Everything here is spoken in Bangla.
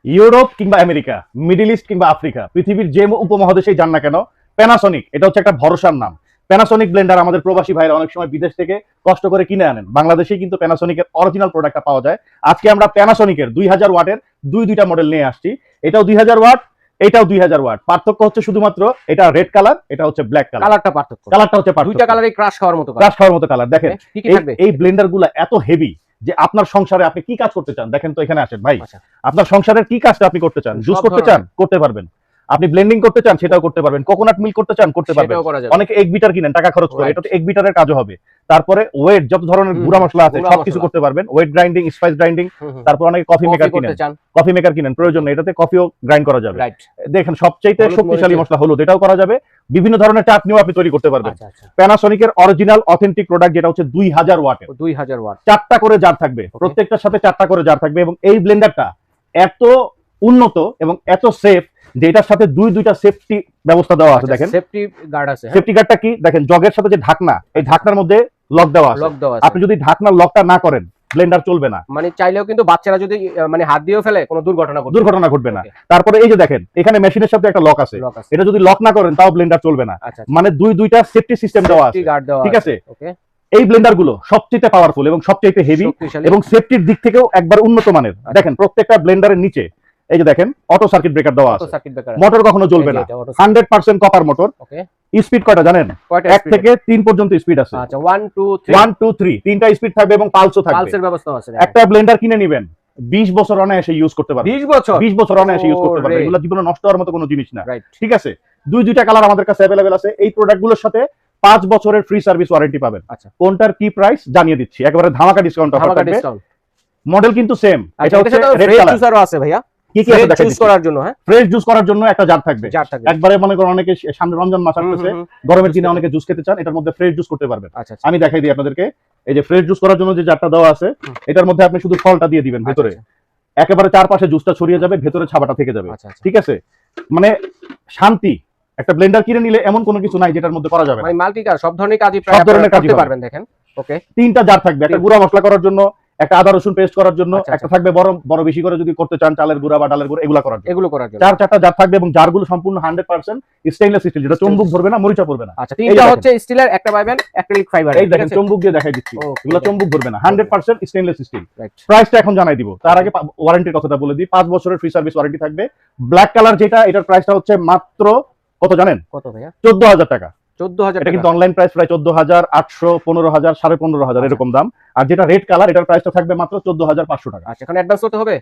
ইউরোপ কিংবা আমেরিকা, মিডল ইস্ট কিংবা আফ্রিকা, পৃথিবীর যে উপমহাদেশেই যান না কেন, প্যানাসোনিক এটা হচ্ছে একটা ভরসার নাম। প্যানাসোনিক ব্লেন্ডার আমাদের প্রবাসী ভাইরা অনেক সময় বিদেশ থেকে কষ্ট করে কিনে আনেন, বাংলাদেশেই কিন্তু প্যানাসোনিকের অরিজিনাল প্রোডাক্টটা পাওয়া যায়। আজকে আমরা প্যানাসোনিকের 2000 ওয়াটের দুইটা মডেল নিয়ে আসছি। এটাও 2000 ওয়াট, এটাও 2000 ওয়াট। পার্থক্য হচ্ছে শুধুমাত্র এটা রেড কালার, এটা হচ্ছে ব্ল্যাক কালার। কালারটা পার্থক্য, কালারটা হচ্ছে পার্থক্য, দুইটা কালারই ক্রাশ খাওয়ার মতো ক্রাশ খাওয়ার মতো কালার। দেখেন কি কি থাকবে এই ব্লেন্ডার গুলা এত হেভি যে আপনার সংসারে আপনি কি কাজ করতে চান, দেখেন তো এখানে আসেন ভাই। আচ্ছা। আপনার সংসারের কি কাজটা আপনি করতে চান? জুস সব করতে চান, করতে পারবেন। আপনি ব্লেন্ডিং করতে চান, সেটাও করতে পারবেন। কোকোনাট মিল্ক করতে চান, করতে পারবেন। সেটাও করা যাবে। অনেকে 1 বিটার কিনেন টাকা খরচ করে, Right. এটা তো 1 বিটারের কাজও হবে। তারপরে ওয়েট, যত ধরনের গুঁড়া মশলা আছে গুঁড়া সবকিছু মশলা। করতে পারবেন। ওয়েট গ্রাইন্ডিং, স্পাইস গ্রাইন্ডিং, তারপর অনেকে কফি মেকার করতে কিনেন, চান, কফি মেকার কিনেন, প্রয়োজন নেই, এটাতে কফিও গ্রাইন্ড করা যাবে। রাইট। দেখেন সবচাইতে হলুদ, শক্তিশালী মরিচের। মশলা হলুদ, এটাও করা যাবে। বিভিন্ন ধরনের চাটনিও আপনি তৈরি করতে পারবেন। আচ্ছা আচ্ছা, প্যানাসোনিকের অরিজিনাল অথেন্টিক প্রোডাক্ট, যেটা হচ্ছে 2000 ওয়াটের। 2000 ওয়াট। 4টা করে জার থাকবে, প্রত্যেকটার সাথে 4টা করে জার থাকবে। এবং এই ব্লেন্ডারটা এত উন্নত এবং এত সেফ যে এটার সাথে দুইটা সেফটি ব্যবস্থা দেওয়া আছে। দেখেন সেফটি গার্ড আছে, সেফটি গার্ডটা কি দেখেন, জগের সাথে যে ঢাকনা, এই ঢাকনার মধ্যে লক দেওয়া আছে। লক দেওয়া আছে। আপনি যদি ঢাকনার লকটা না করেন, ব্লেন্ডার চলবে না। মানে চাইলেও কিন্তু বাচ্চারা যদি মানে হাত দিয়েও ফেলে কোনো দুর্ঘটনা ঘটবে না। Okay. তারপরে এই যে দেখেন এখানে মেশিনের সাথে একটা লক আছে, লক আছে। এটা যদি লক না করেন তাও ব্লেন্ডার চলবে না। আচ্ছা, মানে দুইটা সেফটি সিস্টেম দেওয়া আছে, সেফটি গার্ড দেওয়া ঠিক আছে? ওকে। এই ব্লেন্ডার গুলো সবচেয়ে পাওয়ারফুল এবং সবচেয়ে হেভি এবং সেফটির দিক থেকেও একবার উন্নত মানের। দেখেন প্রত্যেকটা ব্লেন্ডারের নিচে এই যে দেখেন অটো সার্কিট ব্রেকার দেওয়া আছে, সার্কিট ব্রেকার, মোটর কখনো জ্বলবে না, 100% কপার মোটর। ওকে। স্পিড কয়টা জানেন? 1 থেকে 3 পর্যন্ত স্পিড আছে। আচ্ছা, 1 2 1 2 3 তিনটা স্পিড থাকবে এবং পালসও থাকবে। পালসের ব্যবস্থা আছে। একটা ব্লেন্ডার কিনে নেবেন, 20 বছর অনায়াসে ইউজ করতে পারবেন। 20 বছর অনায়াসে ইউজ করতে পারবেন। ওরে। এগুলো জীবনে নষ্ট হওয়ার মতো কোনো জিনিস না, রাইট। ঠিক আছে? দুইটা কালার আমাদের কাছে अवेलेबल আছে। এই প্রোডাক্টগুলোর সাথে 5 বছরের ফ্রি সার্ভিস ওয়ারেন্টি পাবেন। আচ্ছা, কোনটার কি প্রাইস জানিয়ে দিচ্ছি, একেবারে ধামাকা ডিসকাউন্ট অফার ধামাকা থাকবে। ডিসকাউন্ট। মডেল কিন্তু সেম, এটা হচ্ছে রেড ফ্রেশ কালার। জুসারও আছে ভাইয়া, কি কি আছে ফ্রেশ জুস করার জন্য। হ্যাঁ, ফ্রেশ জুস করার জন্য একটা জার থাকবে। জার থাকবে। একবারে মনে করেন অনেকে সামনে রমজান মাস আসতেছে, গরমের দিনে অনেকে জুস খেতে চান, এটার মধ্যে ফ্রেশ জুস করতে পারবেন। আচ্ছা আচ্ছা, আমি দেখাই দিই আপনাদেরকে। এই যে ফ্রেশ জুস করার জন্য যে জারটা দেওয়া আছে, এটার মধ্যে আপনি শুধু ফলটা দিয়ে দিবেন ভেতরে, একেবারে চারপাশে জুসটা ছড়িয়ে যাবে, ভেতরে ছাবাটা থেকে যাবে। আচ্ছা আচ্ছা। ঠিক আছে? মানে শান্তি। একটা ব্লেন্ডার কিনে নিলে এমন কোনো কিছু নাই যেটার মধ্যে করা যাবে না। মানে মাল্টিকার, সব ধরনের কাজই সব ধরনের কাজই করতে হবে। পারবেন। দেখেন, ওকে। 3টা জার থাকবে, একটা গুঁড়া মশলা করার জন্য, একটা আদা রসুন পেস্ট করার জন্য, আচ্ছা, একটা থাকবে বড় বড় বেশি করে যদি করতে চান চালের গুঁড়া বা ডালের গুঁড়া এগুলা করার জন্য। এগুলো করার জন্য 4টা জার থাকবে এবং জারগুলো সম্পূর্ণ 100% স্টেইনলেস স্টিল, যেটা চুম্বক ধরবে না, মরিচা পড়বে না। আচ্ছা, এই তিনটা দেখেন। হচ্ছে স্টিলের, একটা পাবেন অ্যাক্রিলিক ফাইবার। এই দেখেন চুম্বক দিয়ে দেখাই দিচ্ছি, Okay, এগুলো চুম্বক ধরবে না, 100% স্টেইনলেস স্টিল। রাইট। প্রাইসটা এখন জানাই দিব, তার আগে ওয়ারেন্টির কথাটা বলে দিই। 5 বছরের ফ্রি সার্ভিস ওয়ারেন্টি থাকবে। ব্ল্যাক কালার যেটা, এটার প্রাইসটা হচ্ছে মাত্র কত জানেন? কত ভাইয়া? 14000 টাকা। 14000 এটা টাকা। কিন্তু অনলাইন প্রাইস প্রায় 14000, 800, 15000, 15,500 এরকম দাম। আর যেটা রেড কালার, এটার প্রাইসটা থাকবে মাত্র 14500 টাকা। আচ্ছা, এখন অ্যাডভান্স করতে হবে?